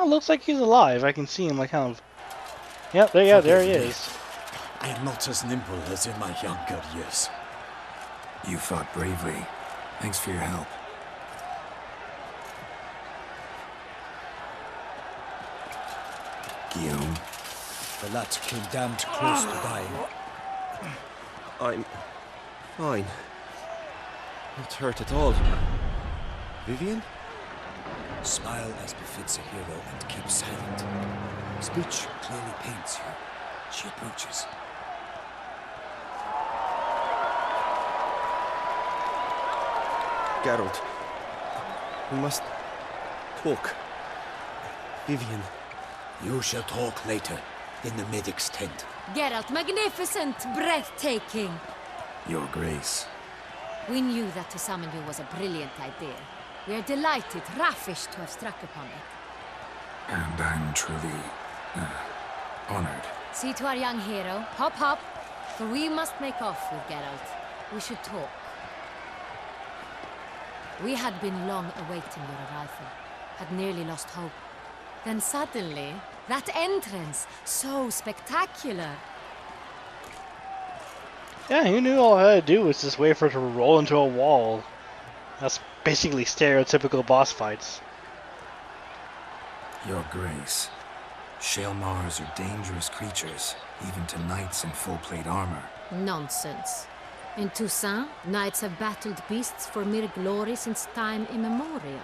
Oh, looks like he's alive. I can see him like kind of... Yep, there he is. I am not as nimble as in my younger years. You fought bravely. Thanks for your help. Guillaume. The lad came damned close to dying. I'm fine. Not hurt at all. Vivian? Smile as befits a hero and keep silent. Speech clearly paints you. She approaches. Geralt. We must talk. Vivian. You shall talk later, in the medic's tent. Geralt, magnificent, breathtaking. Your Grace. We knew that to summon you was a brilliant idea. We are delighted, ravished to have struck upon it. And I'm truly, honored. See to our young hero. Hop, hop. For we must make off with Geralt. We should talk. We had been long awaiting your arrival. Had nearly lost hope. Then suddenly, that entrance, so spectacular. Yeah, you knew all I had to do was just wait for it to roll into a wall. That's basically stereotypical boss fights. Your Grace. Shaelmars are dangerous creatures, even to knights in full plate armor. Nonsense. In Toussaint, knights have battled beasts for mere glory since time immemorial.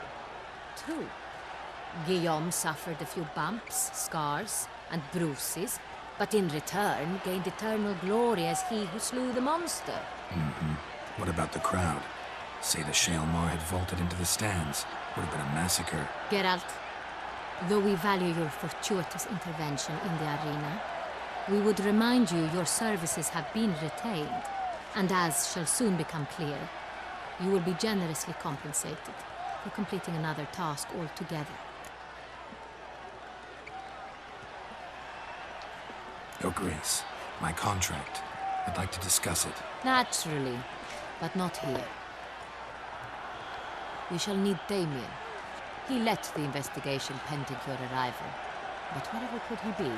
True. Guillaume suffered a few bumps, scars, and bruises, but in return gained eternal glory as he who slew the monster. What about the crowd? Say the Shaelmar had vaulted into the stands. Would have been a massacre. Geralt, though we value your fortuitous intervention in the arena, we would remind you your services have been retained, and as shall soon become clear, you will be generously compensated for completing another task altogether. Your Grace, my contract. I'd like to discuss it. Naturally, but not here. We shall need Damien. He led the investigation pending your arrival. But wherever could he be?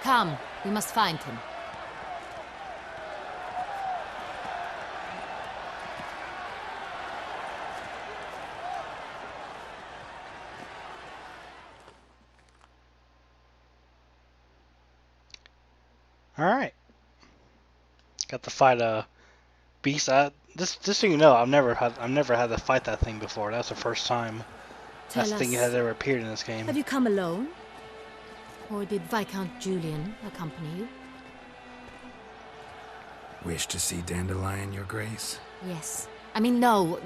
Come, we must find him. Alright. Got to fight a beast. Just so you know, I've never had to fight that thing before. That's the first time that thing has ever appeared in this game. Have you come alone? Or did Viscount Julian accompany you? Wish to see Dandelion, Your Grace? Yes. I mean, no.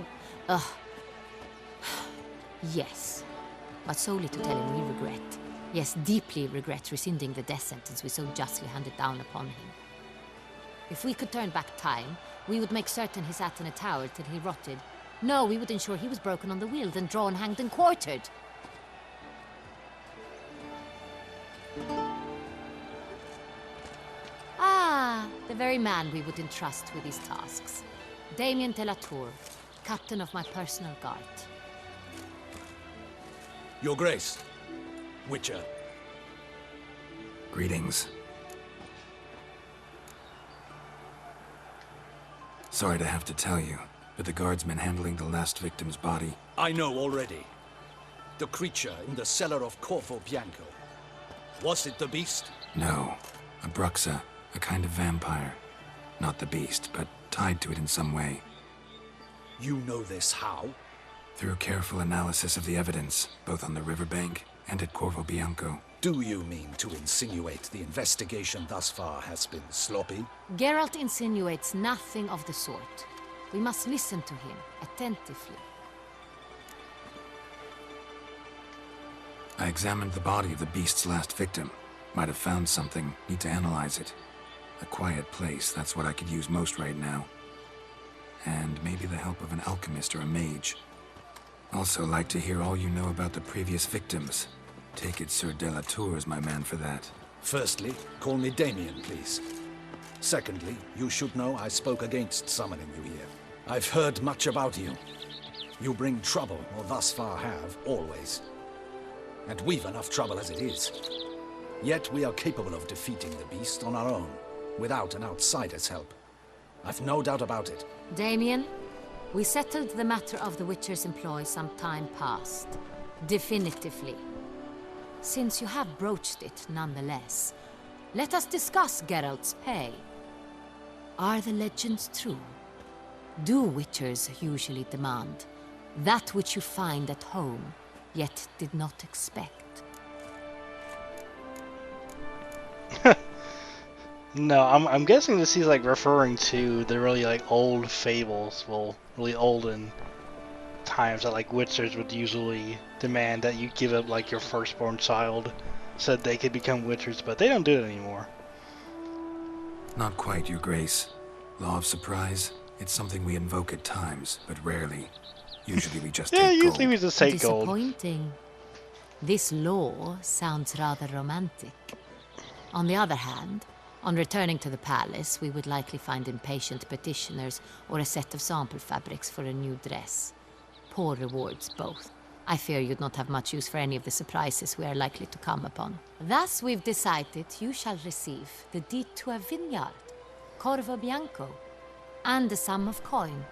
Yes. But solely to tell him we regret. Yes, deeply regret rescinding the death sentence we so justly handed down upon him. If we could turn back time, we would make certain he sat in a tower till he rotted. No, we would ensure he was broken on the wheel, then drawn, hanged, and quartered. Ah, the very man we would entrust with these tasks. Damien de la Tour, captain of my personal guard. Your Grace. Witcher. Greetings. Sorry to have to tell you, but the guardsman handling the last victim's body... I know already. The creature in the cellar of CORVO BIANCO. Was it the beast? No. A bruxa, a kind of vampire. Not the beast, but tied to it in some way. You know this how? Through careful analysis of the evidence, both on the riverbank and at CORVO BIANCO. Do you mean to insinuate the investigation thus far has been sloppy? Geralt insinuates nothing of the sort. We must listen to him attentively. I examined the body of the beast's last victim. Might have found something. Need to analyze it. A quiet place, that's what I could use most right now. And maybe the help of an alchemist or a mage. Also like to hear all you know about the previous victims. Take it Sir de la Tour is my man for that. Firstly, call me Damien, please. Secondly, you should know I spoke against summoning you here. I've heard much about you. You bring trouble, or thus far have, always. and we've enough trouble as it is. Yet we are capable of defeating the beast on our own, without an outsider's help. I've no doubt about it. Damien, we settled the matter of the Witcher's employ some time past. Definitively. Since you have broached it nonetheless, let us discuss Geralt's pay. Are the legends true? Do Witchers usually demand that which you find at home, yet did not expect? No, I'm guessing this is like referring to the really like old fables, well, really olden times that like witchers would usually demand that you give up like your firstborn child so that they could become witchers, but they don't do it anymore. Not quite, Your Grace. Law of surprise, it's something we invoke at times, but rarely. Usually we just Yeah, take usually gold. we just take gold. Disappointing. This law sounds rather romantic. On the other hand, on returning to the palace, we would likely find impatient petitioners or a set of sample fabrics for a new dress. Poor rewards, both. I fear you'd not have much use for any of the surprises we are likely to come upon. Thus, we've decided you shall receive the deed to a vineyard, CORVO BIANCO, and a sum of coin.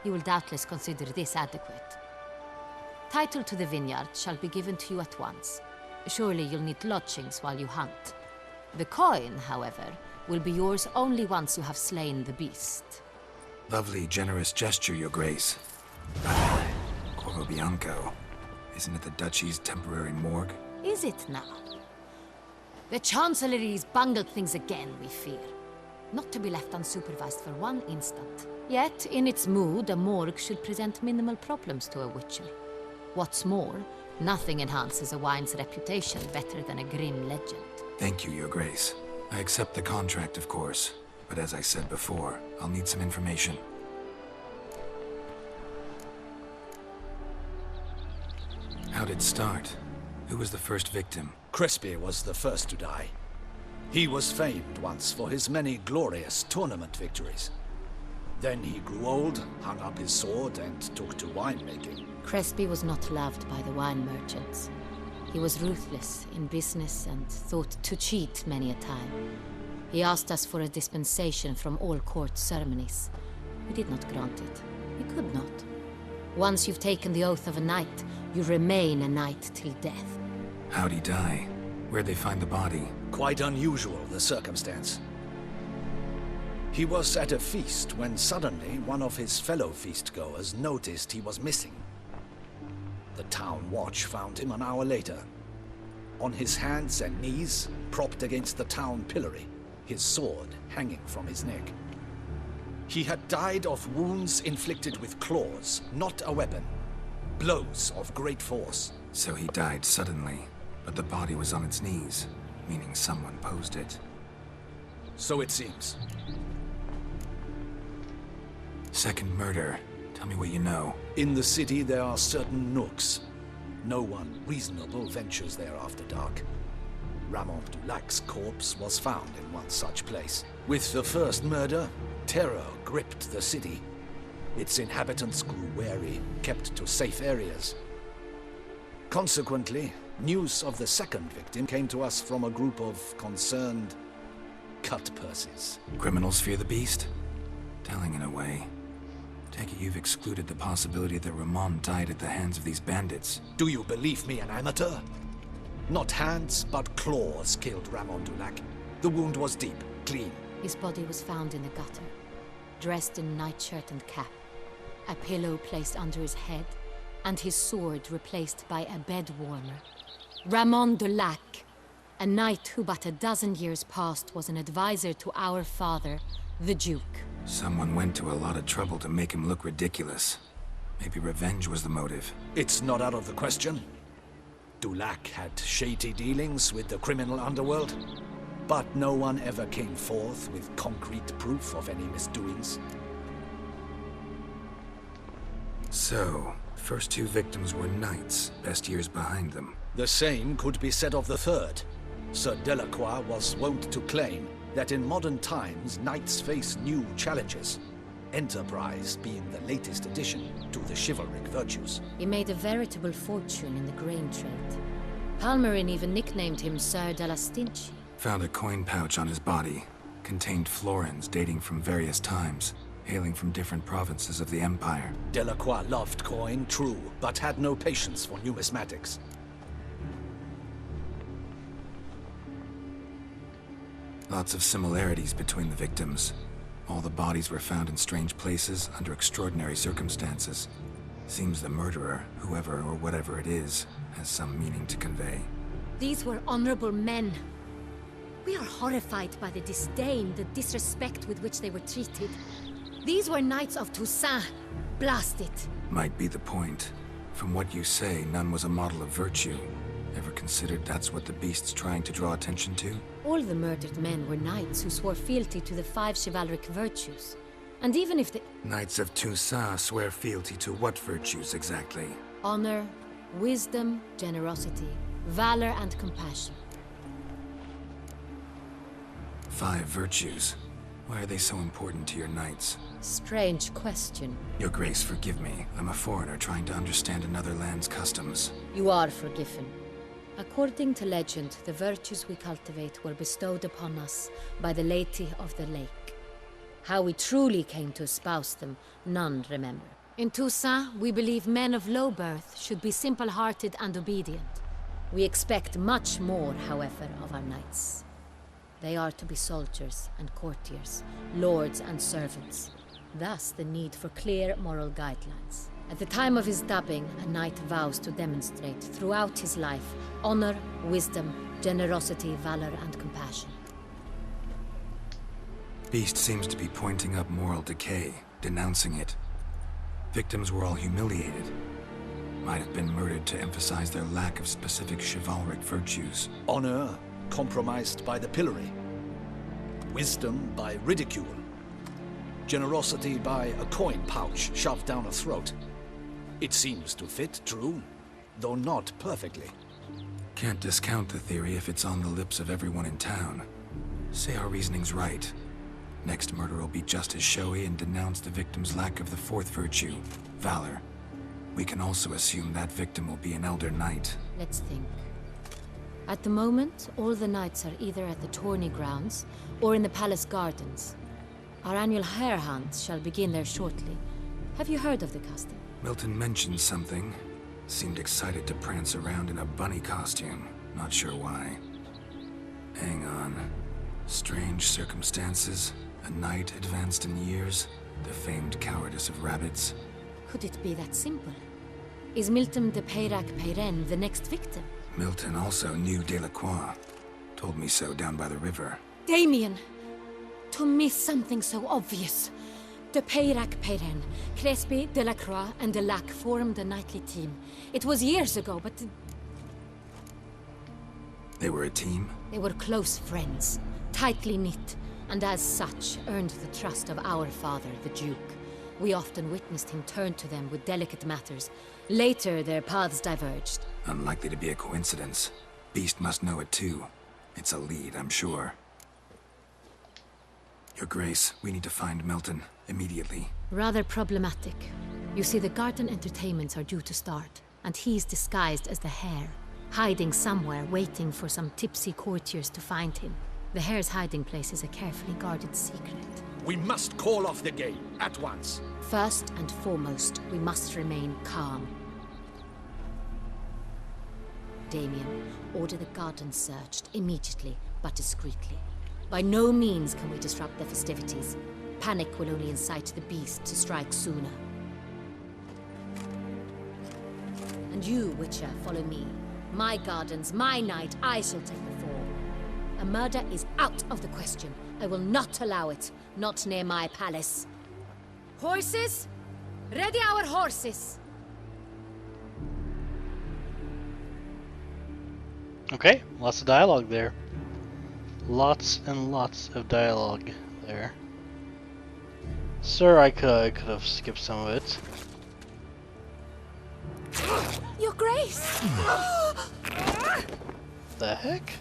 You will doubtless consider this adequate. Title to the vineyard shall be given to you at once. Surely you'll need lodgings while you hunt. The coin, however, will be yours only once you have slain the beast. Lovely, generous gesture, Your Grace. CORVO BIANCO. Isn't it the Duchy's temporary morgue? Is it now? The Chancellery's bungled things again, we fear. Not to be left unsupervised for one instant. Yet, in its mood, a morgue should present minimal problems to a witcher. What's more, nothing enhances a wine's reputation better than a grim legend. Thank you, Your Grace. I accept the contract, of course. But as I said before, I'll need some information. How'd it start? Who was the first victim? Crespi was the first to die. He was famed once for his many glorious tournament victories. Then he grew old, hung up his sword, and took to winemaking. Crespi was not loved by the wine merchants. He was ruthless in business and thought to cheat many a time. He asked us for a dispensation from all court ceremonies. We did not grant it. We could not. Once you've taken the oath of a knight, you remain a knight till death. How'd he die? Where'd they find the body? Quite unusual, the circumstance. He was at a feast when suddenly one of his fellow feastgoers noticed he was missing. The town watch found him an hour later. On his hands and knees, propped against the town pillory, his sword hanging from his neck. He had died of wounds inflicted with claws, not a weapon. Blows of great force. So he died suddenly, but the body was on its knees, meaning someone posed it. So it seems. Second murder. Tell me what you know. In the city there are certain nooks. No one reasonable ventures there after dark. Ramon Dulac's corpse was found in one such place. With the first murder, terror gripped the city. Its inhabitants grew wary, kept to safe areas. Consequently, news of the second victim came to us from a group of concerned cut-purses. Criminals fear the beast? Telling in a way. Take it you've excluded the possibility that Ramon died at the hands of these bandits. Do you believe me an amateur? Not hands, but claws killed Ramon Dulac. The wound was deep, clean. His body was found in the gutter, dressed in nightshirt and cap, a pillow placed under his head, and his sword replaced by a bed warmer. Ramon Dulac, a knight who but a dozen years past was an advisor to our father, the Duke. Someone went to a lot of trouble to make him look ridiculous. Maybe revenge was the motive. It's not out of the question. Dulac had shady dealings with the criminal underworld, but no one ever came forth with concrete proof of any misdoings. So, first two victims were knights, best years behind them. The same could be said of the third. Sir Delacroix was wont to claim that in modern times, knights face new challenges, enterprise being the latest addition to the chivalric virtues. He made a veritable fortune in the grain trade. Palmerin even nicknamed him Sir de la Stinchi. Found a coin pouch on his body. Contained florins dating from various times, hailing from different provinces of the Empire. Delacroix loved coin, true, but had no patience for numismatics. Lots of similarities between the victims. All the bodies were found in strange places under extraordinary circumstances. Seems the murderer, whoever or whatever it is, has some meaning to convey. These were honorable men. We are horrified by the disdain, the disrespect with which they were treated. These were knights of Toussaint. Blast it. Might be the point. From what you say, none was a model of virtue. Ever considered that's what the beast's trying to draw attention to? All the murdered men were knights who swore fealty to the 5 chivalric virtues. And even if the... Knights of Toussaint swear fealty to what virtues exactly? honor, wisdom, generosity, valor, and compassion. 5 virtues. Why are they so important to your knights? Strange question. Your Grace, forgive me. I'm a foreigner trying to understand another land's customs. You are forgiven. According to legend, the virtues we cultivate were bestowed upon us by the Lady of the Lake. How we truly came to espouse them, none remember. In Toussaint, we believe men of low birth should be simple-hearted and obedient. We expect much more, however, of our knights. They are to be soldiers and courtiers, lords and servants. Thus, the need for clear moral guidelines. At the time of his dubbing, a knight vows to demonstrate throughout his life honor, wisdom, generosity, valor, and compassion. Beast seems to be pointing up moral decay, denouncing it. Victims were all humiliated. Might have been murdered to emphasize their lack of specific chivalric virtues. Honor compromised by the pillory. Wisdom by ridicule. Generosity by a coin pouch shoved down a throat. It seems to fit, true, though not perfectly. Can't discount the theory if it's on the lips of everyone in town. Say our reasoning's right. Next murder will be just as showy and denounce the victim's lack of the 4th virtue, valor. We can also assume that victim will be an elder knight. Let's think. At the moment, all the knights are either at the tourney grounds or in the palace gardens. Our annual hare hunt shall begin there shortly. Have you heard of the custom? Milton mentioned something. Seemed excited to prance around in a bunny costume. Not sure why. Hang on. Strange circumstances. A knight advanced in years. The famed cowardice of rabbits. Could it be that simple? Is Milton de Peyrac-Peyren the next victim? Milton also knew Delacroix. Told me so down by the river. Damien! To miss something so obvious. De Peyrac-Peyren, Crespi, Delacroix, and Delac formed a knightly team. It was years ago, but... They were a team? They were close friends, tightly knit, and as such earned the trust of our father, the Duke. We often witnessed him turn to them with delicate matters. Later, their paths diverged. Unlikely to be a coincidence. Beast must know it too. It's a lead, I'm sure. Your Grace, we need to find Milton, immediately. Rather problematic. You see, the garden entertainments are due to start, and he's disguised as the hare, hiding somewhere, waiting for some tipsy courtiers to find him. The hare's hiding place is a carefully guarded secret. We must call off the game, at once. First and foremost, we must remain calm. Damien, order the garden searched immediately, but discreetly. By no means can we disrupt the festivities. Panic will only incite the beast to strike sooner. And you, Witcher, follow me. My gardens, my night, I shall take the fall. A murder is out of the question. I will not allow it. Not near my palace. Horses? Ready our horses! Okay, lots of dialogue there. Lots and lots of dialogue there. Sir, I could have skipped some of it. Your Grace! The heck?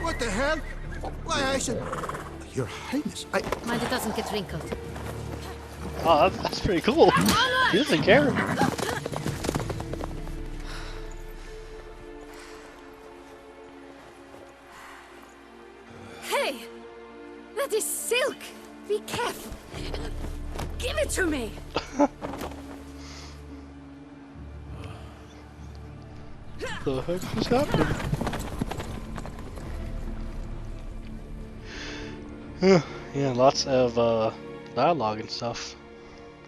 What the hell? Why, I should... Your Highness, I... Mind it doesn't get wrinkled. Oh, that's pretty cool. He doesn't care. Hey! That is silk! Be careful! Give it to me! The heck just happened? Yeah, lots of dialogue and stuff.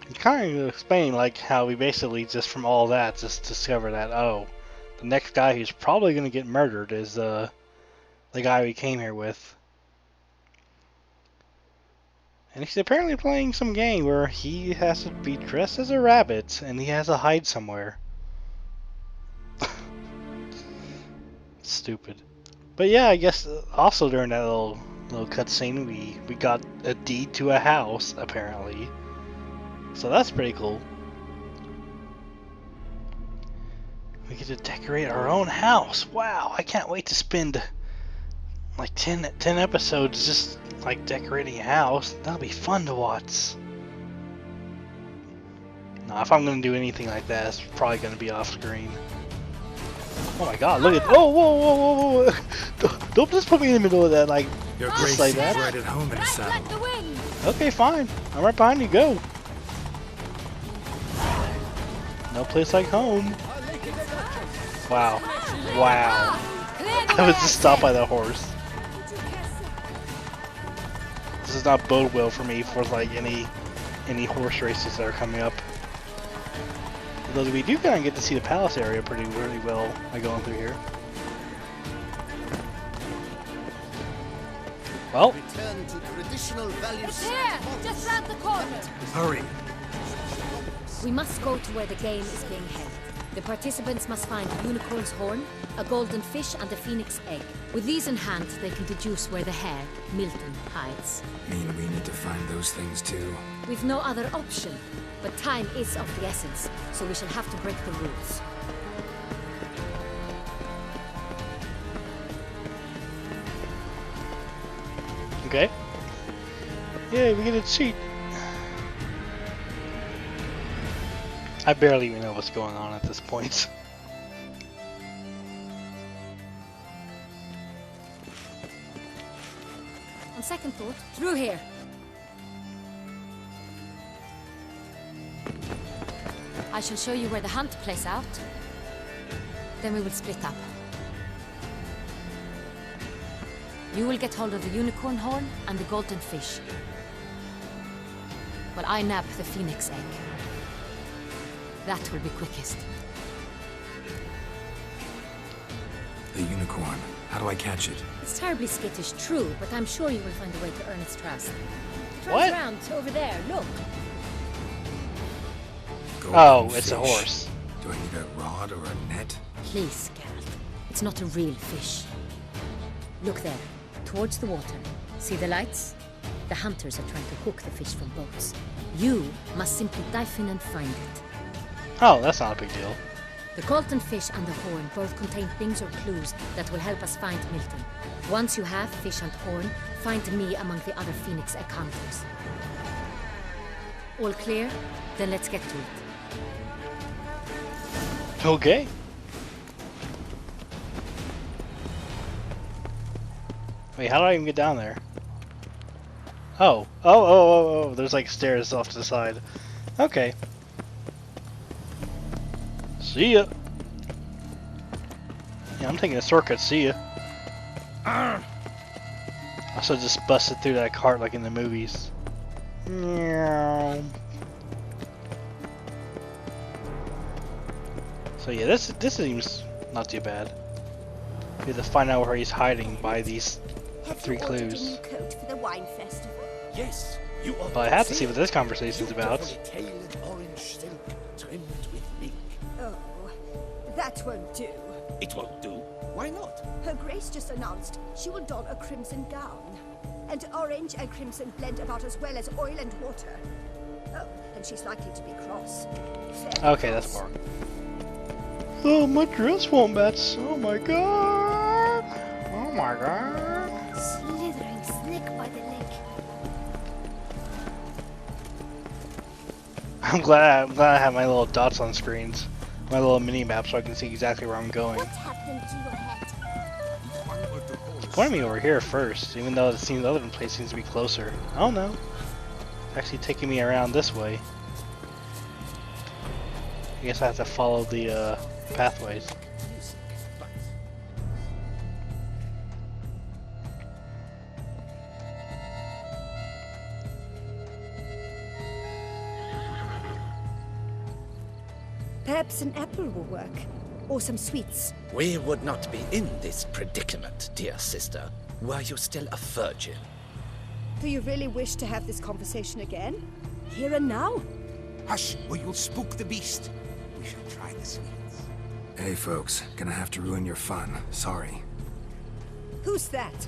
You kind of explain like how we basically just from all that just discover that the next guy who's probably gonna get murdered is the guy we came here with. And he's apparently playing some game where he has to be dressed as a rabbit and he has to hide somewhere. Stupid. But yeah, I guess also during that little cutscene we got a deed to a house apparently. So that's pretty cool. We get to decorate our own house. Wow, I can't wait to spend like 10 episodes just like decorating a house. That'll be fun to watch. Nah, if I'm gonna do anything like that, it's probably gonna be off screen. Oh my god, look at whoa. Don't just put me in the middle of that like Your just Grace like seems that. right at home in the saddle. Like the wind! Okay, fine. I'm right behind you, go. No place like home. Wow. Wow. I was just stopped by the horse. This does not bode well for me for like any horse races that are coming up. Although we do kind of get to see the palace area really well by going through here. Well, Return to traditional values. It's here! Just round the corner! Hurry! We must go to where the game is being held. The participants must find a unicorn's horn, a golden fish, and a phoenix egg. With these in hand, they can deduce where the hare, Milton, hides. Mean we need to find those things too. We've no other option, but time is of the essence, so we shall have to break the rules. okay. Yeah, we get a cheat. I barely even know what's going on at this point. On second thought, through here. I shall show you where the hunt plays out. Then we will split up. You will get hold of the unicorn horn and the golden fish, while I nab the phoenix egg. That will be quickest. The unicorn. How do I catch it? It's terribly skittish, true, but I'm sure you will find a way to earn its trust. It runs What? around over there, look. Golden Oh, it's a fish. horse. Do I need a rod or a net? Please, Geralt. It's not a real fish. Look there, towards the water. See the lights? The hunters are trying to hook the fish from boats. You must simply dive in and find it. Oh, that's not a big deal. The golden fish and the horn both contain things or clues that will help us find Milton. Once you have fish and horn, find me among the other phoenix egg hunters. All clear? Then let's get to it. Okay. Wait, how do I even get down there? Oh, there's like stairs off to the side. Okay. See ya. Yeah, I'm taking a shortcut. See ya. I should have just busted through that cart like in the movies. Meow. So yeah, this seems not too bad. We have to find out where he's hiding by these three clues. Coat for the wine festival? Yes, you are. But I have to see what this conversation's about. Beautifully tailored orange silk trimmed with mink. Oh, that won't do. It won't do. Why not? Her Grace just announced she will don a crimson gown. And orange and crimson blend about as well as oil and water. Oh, and she's likely to be cross. Fairly Okay, that's cross. more. Oh, my dress won't match. Oh my god. Oh my god. Slithering slick by the leg. I'm glad I have my little dots on screens, my little mini map, so I can see exactly where I'm going. What happened to your head? It's pointing me over here first, even though it seems the other place seems to be closer. I don't know. It's actually taking me around this way. I guess I have to follow the pathways. Perhaps an apple will work. Or some sweets. We would not be in this predicament, dear sister, were you still a virgin. Do you really wish to have this conversation again? Here and now? Hush, or you'll spook the beast. We shall try the sweets. Hey folks, gonna have to ruin your fun. Sorry. Who's that?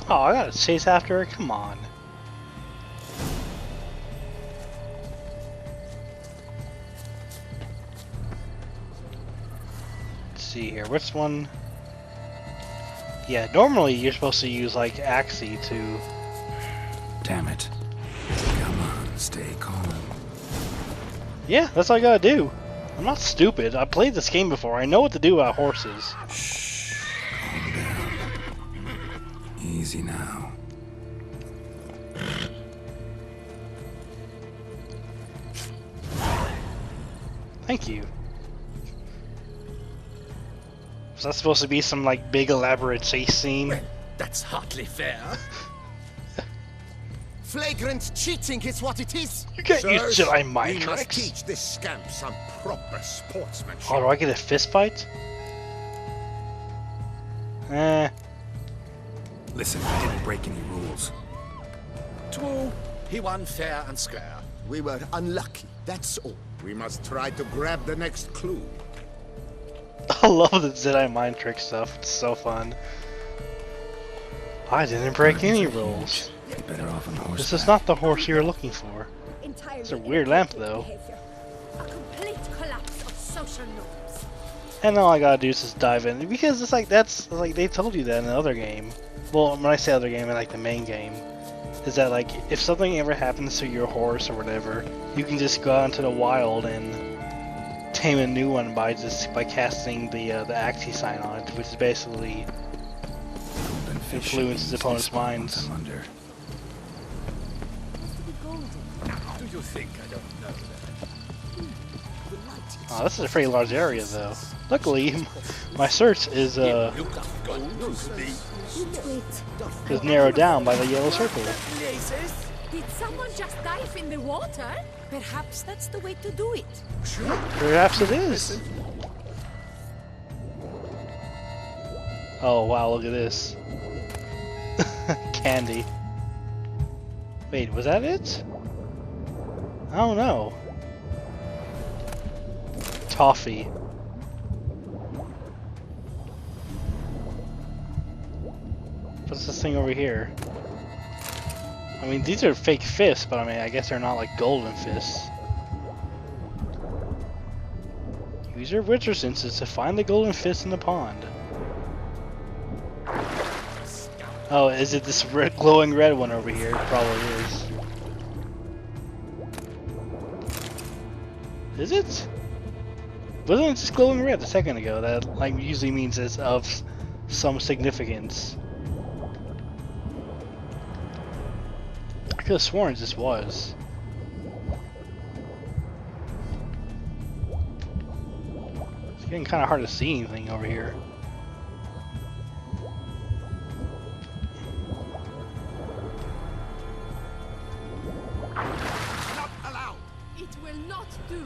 Oh, I gotta chase after her? Come on. Let's see here. Which one? Yeah, normally you're supposed to use like Axie to. Damn it. Come on, stay calm. Yeah, that's all I gotta do. I'm not stupid. I played this game before. I know what to do about horses. Shh. Calm down. Easy now. Thank you. Was that supposed to be some like big elaborate chase scene? That's hardly fair. Flagrant cheating is what it is. You can't use Sirs, Jedi mind We must tricks. teach this scamp some proper sportsmanship. Oh, do I get a fist fight? Eh. Listen, I didn't break any rules. True, he won fair and square. We were unlucky, that's all. We must try to grab the next clue. I love the Jedi mind trick stuff. It's so fun. I didn't break any rules. Better off on horseback. This is not the horse you're looking for. Entirely It's a weird lamp, inappropriate though. behavior. A complete collapse of social norms. And all I gotta do is just dive in. Because it's like, that's, like, they told you that in the other game. Well, when I say other game, I like the main game. Is that, like, if something ever happens to your horse or whatever, you can just go out into the wild and tame a new one by casting the Axie sign on it, which is basically influences opponents' minds. Under. Do you think I don't know that? Oh, this is a pretty large area, though. Luckily, my search is You got gold to me. is narrowed down by the yellow circle. Did someone just dive in the water? Perhaps that's the way to do it. Perhaps it is. Oh wow, look at this. Candy. Wait, was that it? I don't know. Toffee. What's this thing over here? I mean, these are fake fists, but I mean, I guess they're not like golden fists. Use your witcher senses to find the golden fist in the pond. Oh, is it this red, glowing red one over here? It probably is. Is it? Wasn't it just glowing red a second ago? That like usually means it's of some significance. I could have sworn this was. It's getting kind of hard to see anything over here. Not allowed. It will not do.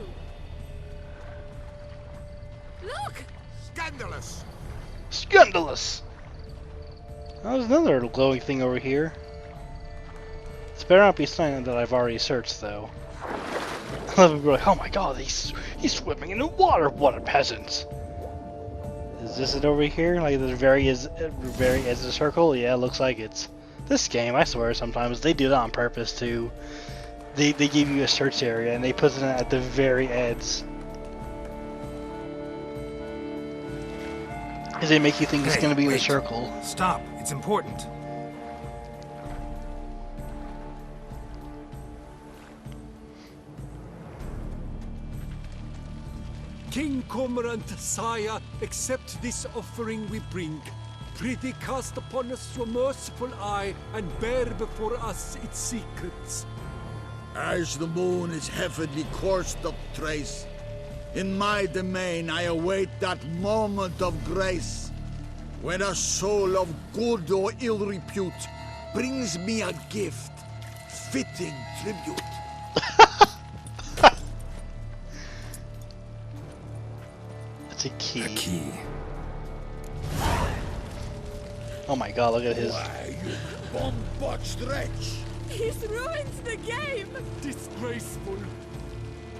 Look! Scandalous. Scandalous! Oh, there's another glowing thing over here. This better not be something that I've already searched, though. I love people like, oh my god, he's swimming in the water. What a peasant! Is this it over here? Like the very edge of the circle? Yeah, it looks like it's. This game, I swear, sometimes they do that on purpose too. They give you a search area and they put it at the very edge. Because they make you think it's going to be in a circle. Stop. It's important. King Cormorant, sire, accept this offering we bring. Prithee cast upon us your merciful eye, and bear before us its secrets. As the moon is heavily coursed up trace, in my domain I await that moment of grace, when a soul of good or ill repute brings me a gift, fitting tribute. It's a key. A key. Oh my god, look at his... Why, you bomb-botched wretch! He's ruined the game! Disgraceful.